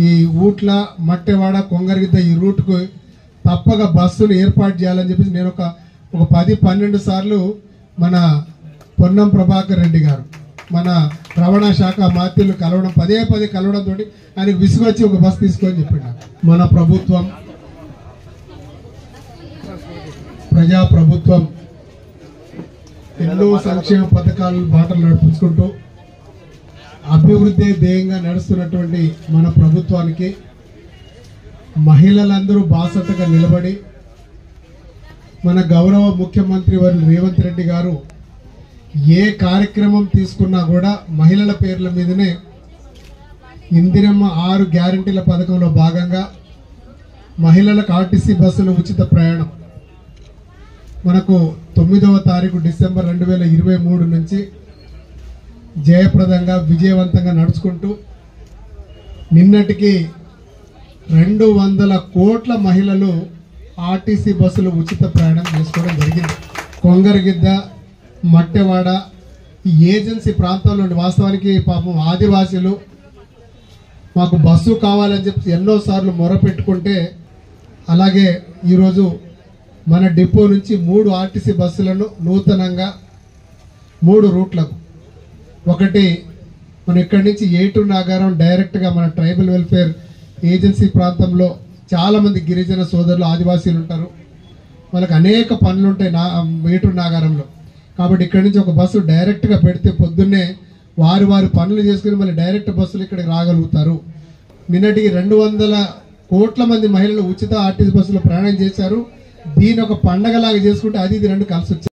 ఈ ఊట్ల మట్టెవాడ కొంగరగిద్ద ఈ రూట్కు తప్పక బస్సులు ఏర్పాటు చేయాలని చెప్పేసి నేను ఒక 10-12 సార్లు మన పొన్నం ప్రభాకర్ రెడ్డి గారు మన రవాణా శాఖ మాత్యులు కలవడం పదే కలవడంతో ఆయనకు విసుగొచ్చి ఒక బస్సు తీసుకొని చెప్పాడు. మన ప్రభుత్వం ప్రజా ప్రభుత్వం ఎన్నో సంక్షేమ పథకాలు బాటలు నడిపించుకుంటూ అభివృద్ధి ధ్యేయంగా నడుస్తున్నటువంటి మన ప్రభుత్వానికి మహిళలందరూ బాసటగా నిలబడి మన గౌరవ ముఖ్యమంత్రి వర్యులు రేవంత్ రెడ్డి గారు ఏ కార్యక్రమం తీసుకున్నా కూడా మహిళల పేర్ల మీదనే ఇందిరమ్మ 6 గ్యారంటీల పథకంలో భాగంగా మహిళలకు ఆర్టీసీ బస్సులు ఉచిత ప్రయాణం మనకు 9వ తారీఖు డిసెంబర్ 2023 నుంచి జయప్రదంగా విజయవంతంగా నడుచుకుంటూ నిన్నటికి 200 కోట్ల మహిళలు ఆర్టీసీ బస్సులు ఉచిత ప్రయాణం చేసుకోవడం జరిగింది. కొంగరగిద్ద మట్టెవాడ ఈ ఏజెన్సీ ప్రాంతంలో వాస్తవానికి పాపం ఆదివాసీలు మాకు బస్సు కావాలని చెప్పి ఎన్నోసార్లు మొరపెట్టుకుంటే అలాగే ఈరోజు మన డిపో నుంచి 3 ఆర్టీసీ బస్సులను నూతనంగా 3 రూట్లకు ఒకటి మన ఇక్కడి నుంచి ఏటూరు నాగారం డైరెక్ట్గా మన ట్రైబల్ వెల్ఫేర్ ఏజెన్సీ ప్రాంతంలో చాలామంది గిరిజన సోదరులు ఆదివాసీలు ఉంటారు, వాళ్ళకి అనేక పనులు ఉంటాయి ఏటూరు నాగారంలో. కాబట్టి ఇక్కడి నుంచి ఒక బస్సు డైరెక్ట్గా పెడితే పొద్దున్నే వారి పనులు చేసుకుని మళ్ళీ డైరెక్ట్ బస్సులు ఇక్కడికి రాగలుగుతారు. నిన్నటికి 200 కోట్ల మంది మహిళలు ఉచిత ఆర్టీసీ బస్సులో ప్రయాణం చేశారు. దీని ఒక పండగలాగా చేసుకుంటే అది 2 కలిసి వచ్చారు.